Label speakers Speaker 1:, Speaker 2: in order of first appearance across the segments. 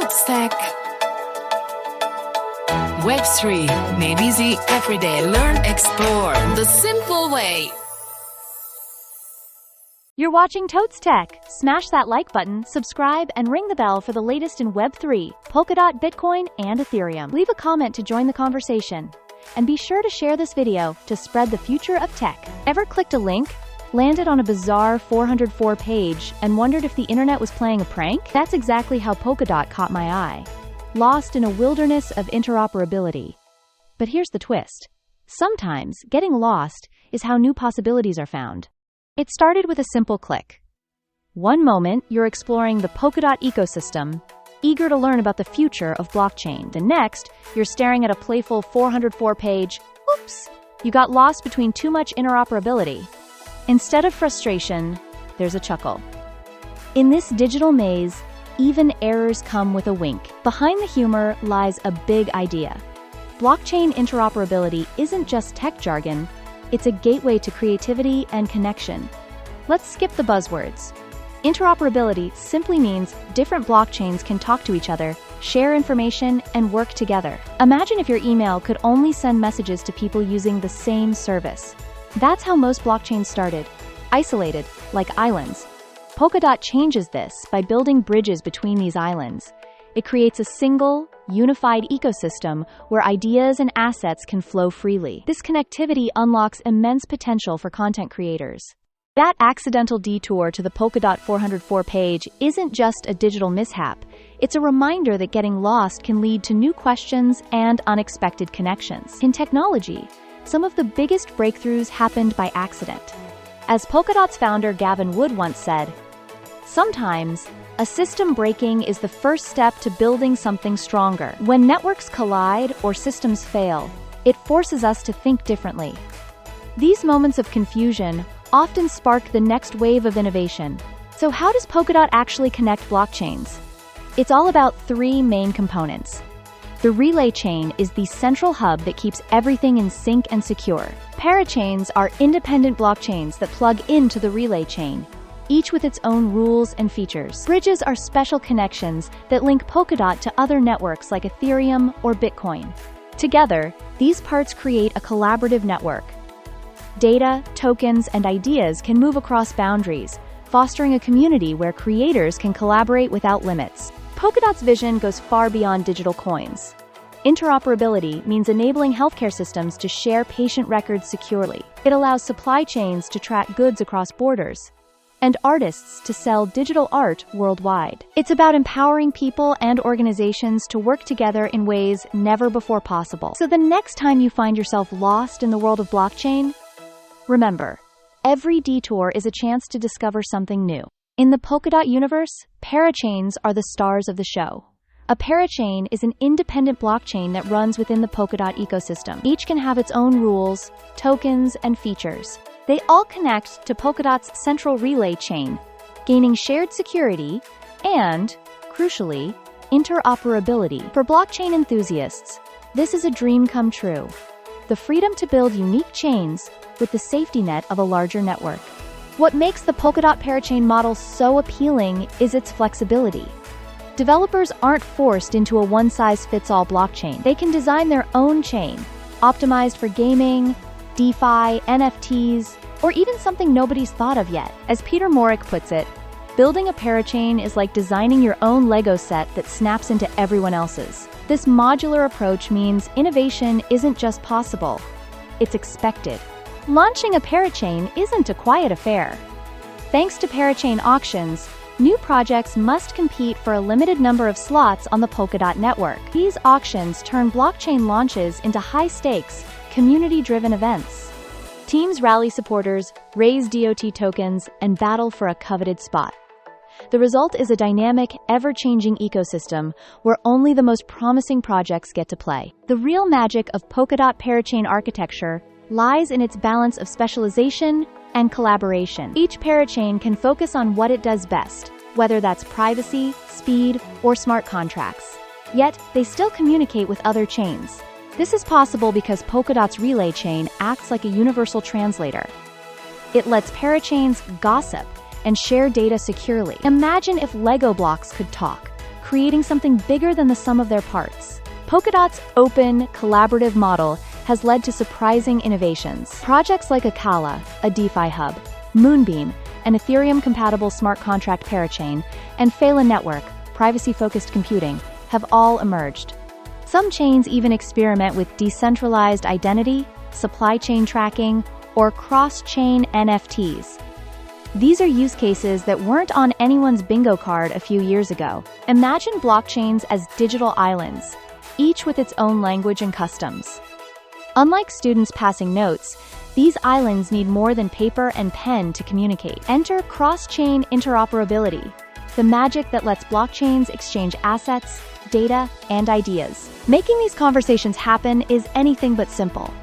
Speaker 1: Totes Tech. Web3 made easy every day. Learn, explore the simple way.
Speaker 2: You're watching Totes Tech. Smash that like button, subscribe, and ring the bell for the latest in Web3, Polkadot, Bitcoin, and Ethereum. Leave a comment to join the conversation. And be sure to share this video to spread the future of tech. Ever clicked a link, landed on a bizarre 404 page, and wondered if the internet was playing a prank? That's exactly how Polkadot caught my eye. Lost in a wilderness of interoperability. But here's the twist. Sometimes, getting lost is how new possibilities are found. It started with a simple click. One moment, you're exploring the Polkadot ecosystem, eager to learn about the future of blockchain. The next, you're staring at a playful 404-page, oops, you got lost between too much interoperability. Instead of frustration, there's a chuckle. In this digital maze, even errors come with a wink. Behind the humor lies a big idea. Blockchain interoperability isn't just tech jargon, it's a gateway to creativity and connection. Let's skip the buzzwords. Interoperability simply means different blockchains can talk to each other, share information, and work together. Imagine if your email could only send messages to people using the same service. That's how most blockchains started, isolated, like islands. Polkadot changes this by building bridges between these islands. It creates a single, unified ecosystem where ideas and assets can flow freely. This connectivity unlocks immense potential for content creators. That accidental detour to the Polkadot 404 page isn't just a digital mishap. It's a reminder that getting lost can lead to new questions and unexpected connections. In technology, some of the biggest breakthroughs happened by accident. As Polkadot's founder Gavin Wood once said, "Sometimes, a system breaking is the first step to building something stronger." When networks collide or systems fail, it forces us to think differently. These moments of confusion often spark the next wave of innovation. So how does Polkadot actually connect blockchains? It's all about three main components. The relay chain is the central hub that keeps everything in sync and secure. Parachains are independent blockchains that plug into the relay chain, each with its own rules and features. Bridges are special connections that link Polkadot to other networks like Ethereum or Bitcoin. Together, these parts create a collaborative network. Data, tokens, and ideas can move across boundaries, fostering a community where creators can collaborate without limits. Polkadot's vision goes far beyond digital coins. Interoperability means enabling healthcare systems to share patient records securely. It allows supply chains to track goods across borders, and artists to sell digital art worldwide. It's about empowering people and organizations to work together in ways never before possible. So the next time you find yourself lost in the world of blockchain, remember, every detour is a chance to discover something new. In the Polkadot universe, parachains are the stars of the show. A parachain is an independent blockchain that runs within the Polkadot ecosystem. Each can have its own rules, tokens, and features. They all connect to Polkadot's central relay chain, gaining shared security and, crucially, interoperability. For blockchain enthusiasts, this is a dream come true. The freedom to build unique chains with the safety net of a larger network. What makes the Polkadot parachain model so appealing is its flexibility. Developers aren't forced into a one-size-fits-all blockchain. They can design their own chain, optimized for gaming, DeFi, NFTs, or even something nobody's thought of yet. As Peter Morick puts it, building a parachain is like designing your own Lego set that snaps into everyone else's. This modular approach means innovation isn't just possible, it's expected. Launching a parachain isn't a quiet affair. Thanks to parachain auctions, new projects must compete for a limited number of slots on the Polkadot network. These auctions turn blockchain launches into high-stakes, community-driven events. Teams rally supporters, raise DOT tokens, and battle for a coveted spot. The result is a dynamic, ever-changing ecosystem where only the most promising projects get to play. The real magic of Polkadot parachain architecture lies in its balance of specialization and collaboration. Each parachain can focus on what it does best, whether that's privacy, speed, or smart contracts. Yet, they still communicate with other chains. This is possible because Polkadot's relay chain acts like a universal translator. It lets parachains gossip and share data securely. Imagine if Lego blocks could talk, creating something bigger than the sum of their parts. Polkadot's open, collaborative model has led to surprising innovations. Projects like Akala, a DeFi hub, Moonbeam, an Ethereum-compatible smart contract parachain, and Phelan Network, privacy-focused computing, have all emerged. Some chains even experiment with decentralized identity, supply chain tracking, or cross-chain NFTs. These are use cases that weren't on anyone's bingo card a few years ago. Imagine blockchains as digital islands, each with its own language and customs. Unlike students passing notes, these islands need more than paper and pen to communicate. Enter cross-chain interoperability, the magic that lets blockchains exchange assets, data, and ideas. Making these conversations happen is anything but simple.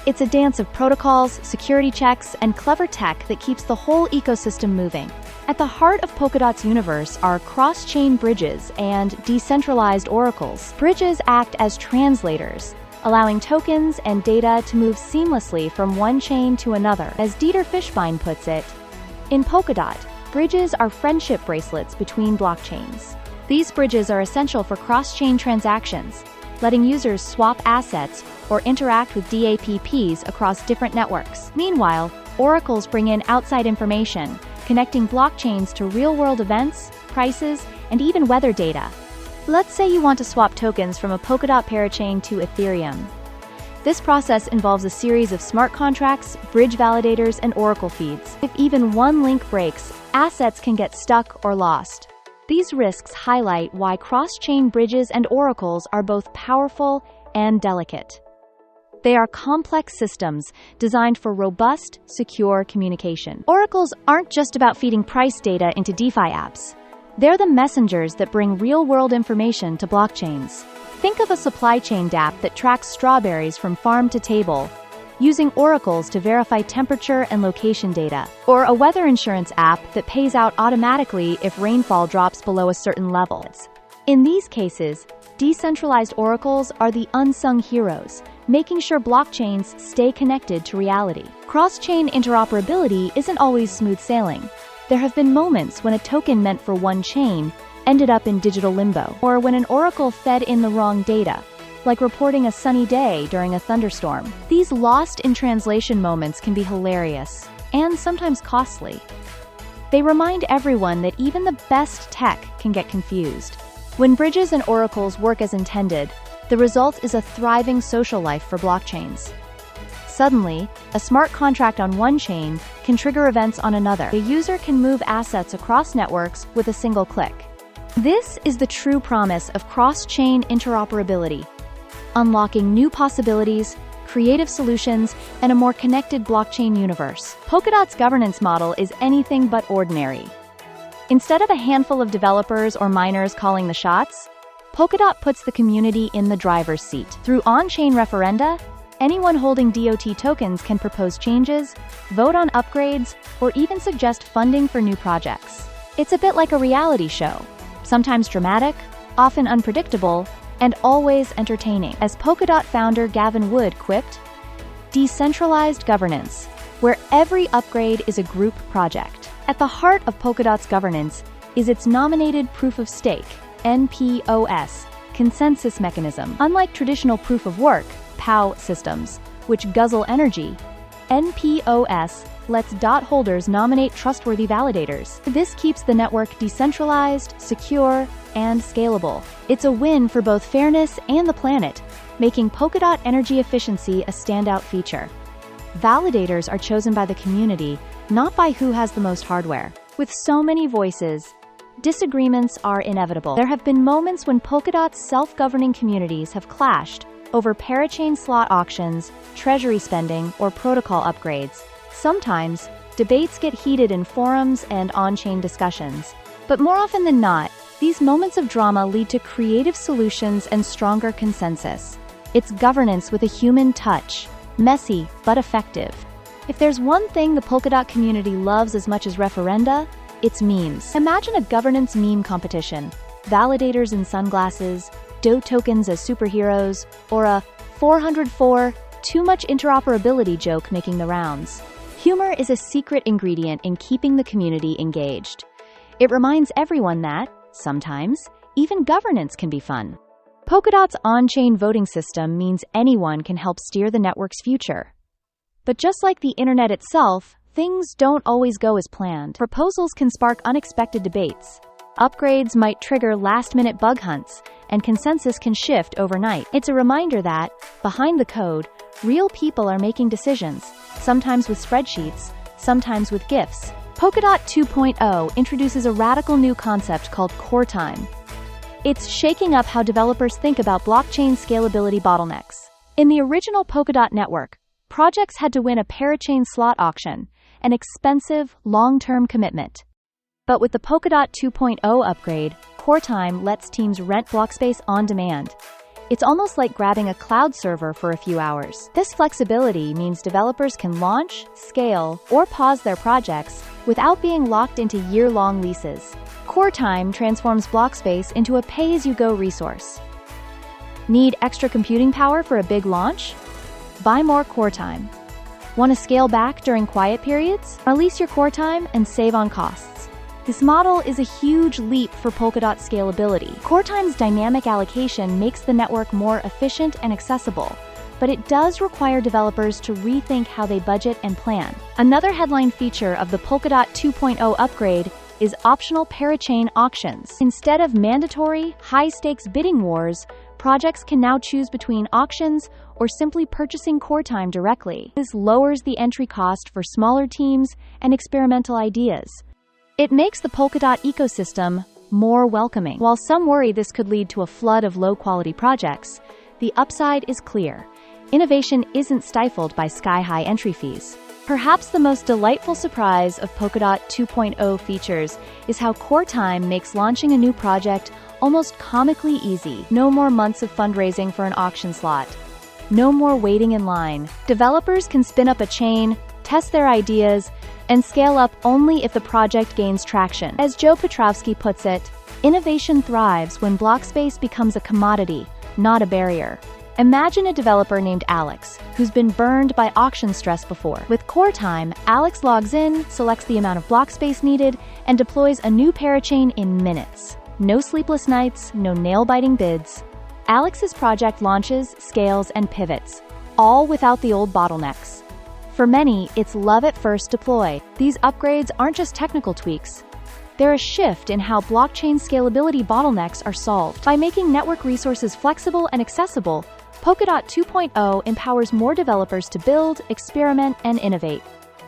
Speaker 2: It's a dance of protocols, security checks, and clever tech that keeps the whole ecosystem moving. At the heart of Polkadot's universe are cross-chain bridges and decentralized oracles. Bridges act as translators, allowing tokens and data to move seamlessly from one chain to another. As Dieter Fishbein puts it, in Polkadot, bridges are friendship bracelets between blockchains. These bridges are essential for cross-chain transactions, letting users swap assets or interact with DApps across different networks. Meanwhile, oracles bring in outside information, connecting blockchains to real-world events, prices, and even weather data. Let's say you want to swap tokens from a Polkadot parachain to Ethereum. This process involves a series of smart contracts, bridge validators, and oracle feeds. If even one link breaks, assets can get stuck or lost. These risks highlight why cross-chain bridges and oracles are both powerful and delicate. They are complex systems designed for robust, secure communication. Oracles aren't just about feeding price data into DeFi apps. They're the messengers that bring real-world information to blockchains. Think of a supply chain DApp that tracks strawberries from farm to table, using oracles to verify temperature and location data, or a weather insurance app that pays out automatically if rainfall drops below a certain level. In these cases, decentralized oracles are the unsung heroes, making sure blockchains stay connected to reality. Cross-chain interoperability isn't always smooth sailing. There have been moments when a token meant for one chain ended up in digital limbo, or when an oracle fed in the wrong data, like reporting a sunny day during a thunderstorm. These lost in translation moments can be hilarious, and sometimes costly. They remind everyone that even the best tech can get confused. When bridges and oracles work as intended, the result is a thriving social life for blockchains. Suddenly, a smart contract on one chain can trigger events on another. A user can move assets across networks with a single click. This is the true promise of cross-chain interoperability, unlocking new possibilities, creative solutions, and a more connected blockchain universe. Polkadot's governance model is anything but ordinary. Instead of a handful of developers or miners calling the shots, Polkadot puts the community in the driver's seat. Through on-chain referenda, anyone holding DOT tokens can propose changes, vote on upgrades, or even suggest funding for new projects. It's a bit like a reality show, sometimes dramatic, often unpredictable, and always entertaining. As Polkadot founder Gavin Wood quipped, "Decentralized governance, where every upgrade is a group project." At the heart of Polkadot's governance is its nominated proof of stake, NPOS, consensus mechanism. Unlike traditional proof of work, POW systems, which guzzle energy, NPOS lets DOT holders nominate trustworthy validators. This keeps the network decentralized, secure, and scalable. It's a win for both fairness and the planet, making Polkadot energy efficiency a standout feature. Validators are chosen by the community, not by who has the most hardware. With so many voices, disagreements are inevitable. There have been moments when Polkadot's self-governing communities have clashed over parachain slot auctions, treasury spending, or protocol upgrades. Sometimes, debates get heated in forums and on-chain discussions. But more often than not, these moments of drama lead to creative solutions and stronger consensus. It's governance with a human touch, messy but effective. If there's one thing the Polkadot community loves as much as referenda, it's memes. Imagine a governance meme competition, validators in sunglasses, DOT tokens as superheroes, or a 404 too much interoperability joke making the rounds. Humor is a secret ingredient in keeping the community engaged. It reminds everyone that, sometimes, even governance can be fun. Polkadot's on-chain voting system means anyone can help steer the network's future. But just like the internet itself, things don't always go as planned. Proposals can spark unexpected debates. Upgrades might trigger last-minute bug hunts, and consensus can shift overnight. It's a reminder that, behind the code, real people are making decisions, sometimes with spreadsheets, sometimes with GIFs. Polkadot 2.0 introduces a radical new concept called core time. It's shaking up how developers think about blockchain scalability bottlenecks. In the original Polkadot network, projects had to win a parachain slot auction, an expensive, long-term commitment. But with the Polkadot 2.0 upgrade, core time lets teams rent block space on demand. It's almost like grabbing a cloud server for a few hours. This flexibility means developers can launch, scale, or pause their projects without being locked into year-long leases. Core time transforms block space into a pay-as-you-go resource. Need extra computing power for a big launch? Buy more core time. Want to scale back during quiet periods? Release your core time and save on costs. This model is a huge leap for Polkadot scalability. Core time's dynamic allocation makes the network more efficient and accessible, but it does require developers to rethink how they budget and plan. Another headline feature of the Polkadot 2.0 upgrade is optional parachain auctions. Instead of mandatory, high-stakes bidding wars, projects can now choose between auctions or simply purchasing core time directly. This lowers the entry cost for smaller teams and experimental ideas. It makes the Polkadot ecosystem more welcoming. While some worry this could lead to a flood of low-quality projects, the upside is clear. Innovation isn't stifled by sky-high entry fees. Perhaps the most delightful surprise of Polkadot 2.0 features is how core time makes launching a new project almost comically easy. No more months of fundraising for an auction slot. No more waiting in line. Developers can spin up a chain, test their ideas, and scale up only if the project gains traction. As Joe Petrovsky puts it, innovation thrives when block space becomes a commodity, not a barrier. Imagine a developer named Alex, who's been burned by auction stress before. With core time, Alex logs in, selects the amount of block space needed, and deploys a new parachain in minutes. No sleepless nights, no nail-biting bids. Alex's project launches, scales, and pivots, all without the old bottlenecks. For many, it's love at first deploy. These upgrades aren't just technical tweaks. They're a shift in how blockchain scalability bottlenecks are solved. By making network resources flexible and accessible, Polkadot 2.0 empowers more developers to build, experiment, and innovate.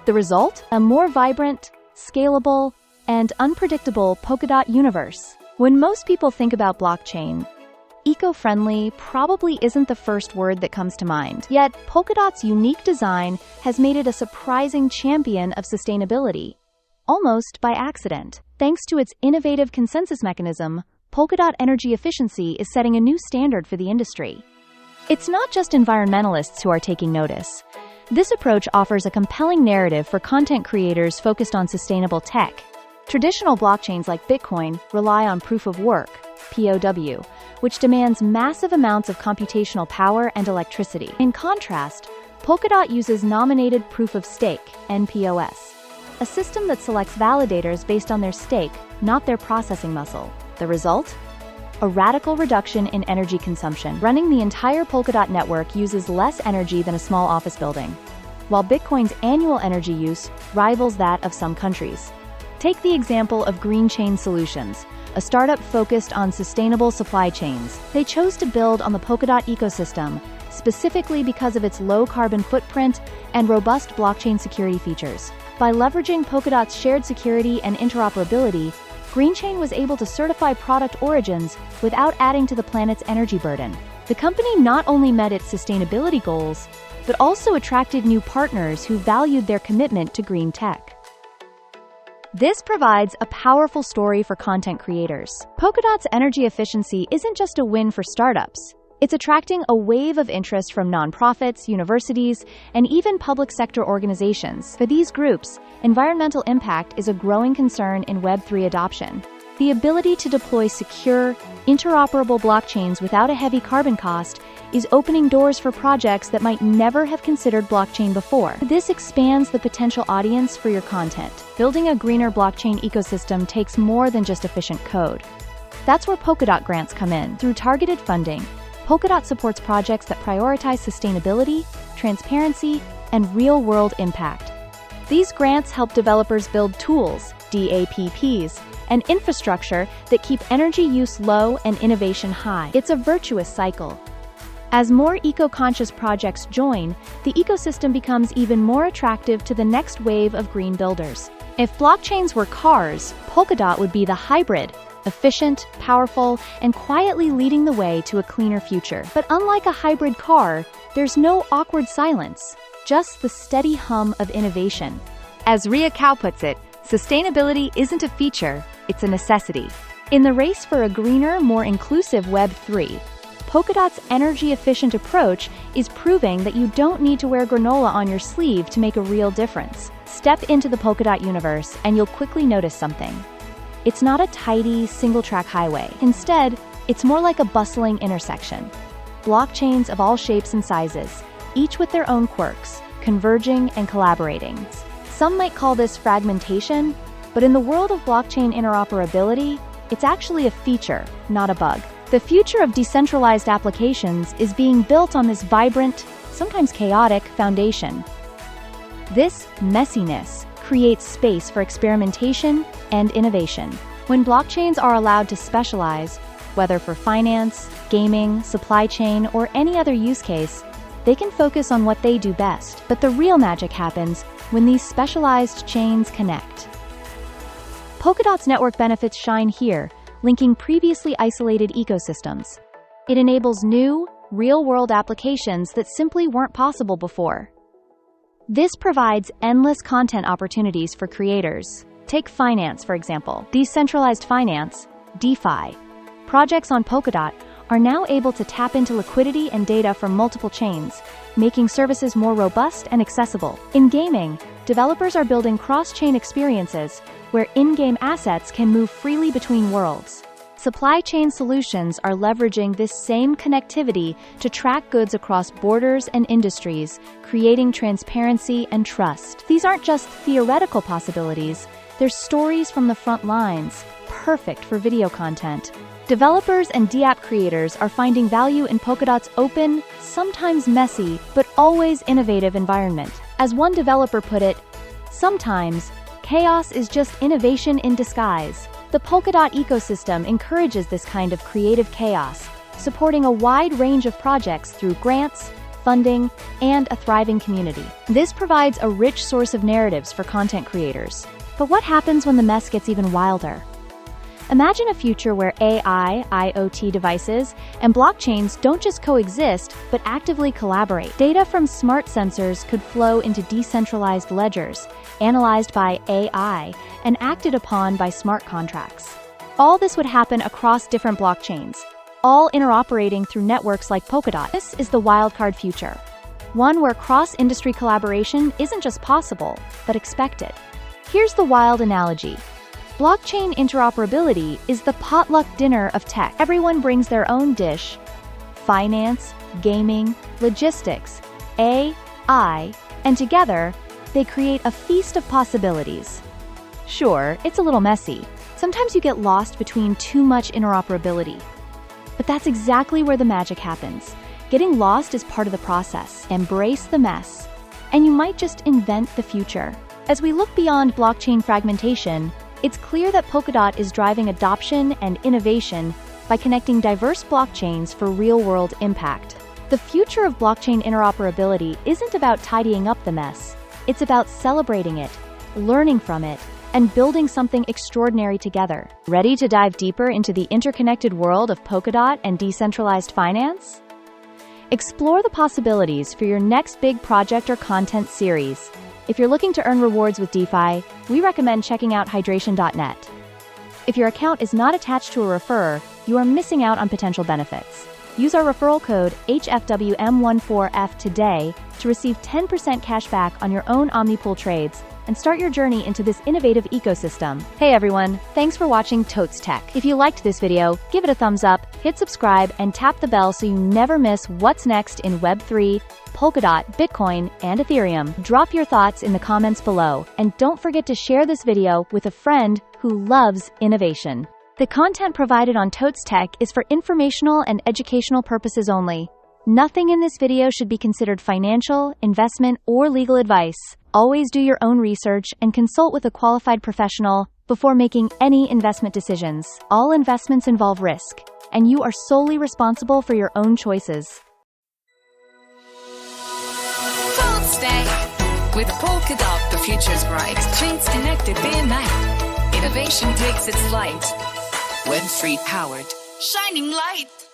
Speaker 2: The result? A more vibrant, scalable, and unpredictable Polkadot universe. When most people think about blockchain, eco-friendly probably isn't the first word that comes to mind. Yet, Polkadot's unique design has made it a surprising champion of sustainability, almost by accident. Thanks to its innovative consensus mechanism, Polkadot energy efficiency is setting a new standard for the industry. It's not just environmentalists who are taking notice. This approach offers a compelling narrative for content creators focused on sustainable tech. Traditional blockchains like Bitcoin rely on proof of work, POW, which demands massive amounts of computational power and electricity. In contrast, Polkadot uses nominated proof of stake, NPOS, a system that selects validators based on their stake, not their processing muscle. The result? A radical reduction in energy consumption. Running the entire Polkadot network uses less energy than a small office building, while Bitcoin's annual energy use rivals that of some countries. Take the example of Green Chain Solutions, a startup focused on sustainable supply chains. They chose to build on the Polkadot ecosystem, specifically because of its low carbon footprint and robust blockchain security features. By leveraging Polkadot's shared security and interoperability, GreenChain was able to certify product origins without adding to the planet's energy burden. The company not only met its sustainability goals, but also attracted new partners who valued their commitment to green tech. This provides a powerful story for content creators. Polkadot's energy efficiency isn't just a win for startups. It's attracting a wave of interest from nonprofits, universities, and even public sector organizations. For these groups, environmental impact is a growing concern in Web3 adoption. The ability to deploy secure, interoperable blockchains without a heavy carbon cost is opening doors for projects that might never have considered blockchain before. This expands the potential audience for your content. Building a greener blockchain ecosystem takes more than just efficient code. That's where Polkadot grants come in. Through targeted funding, Polkadot supports projects that prioritize sustainability, transparency, and real-world impact. These grants help developers build tools, DApps, and infrastructure that keep energy use low and innovation high. It's a virtuous cycle. As more eco-conscious projects join, the ecosystem becomes even more attractive to the next wave of green builders. If blockchains were cars, Polkadot would be the hybrid, efficient, powerful, and quietly leading the way to a cleaner future. But unlike a hybrid car, there's no awkward silence, just the steady hum of innovation. As Ria Kao puts it, sustainability isn't a feature, it's a necessity. In the race for a greener, more inclusive Web3, Polkadot's energy-efficient approach is proving that you don't need to wear granola on your sleeve to make a real difference. Step into the Polkadot universe and you'll quickly notice something. It's not a tidy, single-track highway. Instead, it's more like a bustling intersection. Blockchains of all shapes and sizes, each with their own quirks, converging and collaborating. Some might call this fragmentation, but in the world of blockchain interoperability, it's actually a feature, not a bug. The future of decentralized applications is being built on this vibrant, sometimes chaotic, foundation. This messiness creates space for experimentation and innovation. When blockchains are allowed to specialize, whether for finance, gaming, supply chain, or any other use case, they can focus on what they do best. But the real magic happens when these specialized chains connect. Polkadot's network benefits shine here, linking previously isolated ecosystems. It enables new, real-world applications that simply weren't possible before. This provides endless content opportunities for creators. Take finance, for example. Decentralized finance, DeFi. Projects on Polkadot are now able to tap into liquidity and data from multiple chains, making services more robust and accessible. In gaming, developers are building cross-chain experiences where in-game assets can move freely between worlds. Supply chain solutions are leveraging this same connectivity to track goods across borders and industries, creating transparency and trust. These aren't just theoretical possibilities, they're stories from the front lines, perfect for video content. Developers and DApp creators are finding value in Polkadot's open, sometimes messy, but always innovative environment. As one developer put it, sometimes chaos is just innovation in disguise. The Polkadot ecosystem encourages this kind of creative chaos, supporting a wide range of projects through grants, funding, and a thriving community. This provides a rich source of narratives for content creators. But what happens when the mess gets even wilder? Imagine a future where AI, IoT devices, and blockchains don't just coexist, but actively collaborate. Data from smart sensors could flow into decentralized ledgers, analyzed by AI, and acted upon by smart contracts. All this would happen across different blockchains, all interoperating through networks like Polkadot. This is the wildcard future, one where cross-industry collaboration isn't just possible, but expected. Here's the wild analogy. Blockchain interoperability is the potluck dinner of tech. Everyone brings their own dish: finance, gaming, logistics, AI, and together, they create a feast of possibilities. Sure, it's a little messy. Sometimes you get lost between too much interoperability. But that's exactly where the magic happens. Getting lost is part of the process. Embrace the mess, and you might just invent the future. As we look beyond blockchain fragmentation, it's clear that Polkadot is driving adoption and innovation by connecting diverse blockchains for real-world impact. The future of blockchain interoperability isn't about tidying up the mess. It's about celebrating it, learning from it, and building something extraordinary together. Ready to dive deeper into the interconnected world of Polkadot and decentralized finance? Explore the possibilities for your next big project or content series. If you're looking to earn rewards with DeFi, we recommend checking out hydration.net. If your account is not attached to a referrer, you are missing out on potential benefits. Use our referral code HFWM14F today to receive 10% cash back on your own Omnipool trades and start your journey into this innovative ecosystem. Hey everyone, thanks for watching Totes Tech. If you liked this video, give it a thumbs up, hit subscribe, and tap the bell so you never miss what's next in Web3, Polkadot, Bitcoin, and Ethereum. Drop your thoughts in the comments below, and don't forget to share this video with a friend who loves innovation. The content provided on Totes Tech is for informational and educational purposes only. Nothing in this video should be considered financial, investment, or legal advice. Always do your own research and consult with a qualified professional before making any investment decisions. All investments involve risk, and you are solely responsible for your own choices.
Speaker 1: Totes Tech. With Polkadot, the future's bright. Trades connected day and night. Innovation takes its flight. Web3 powered. Shining light.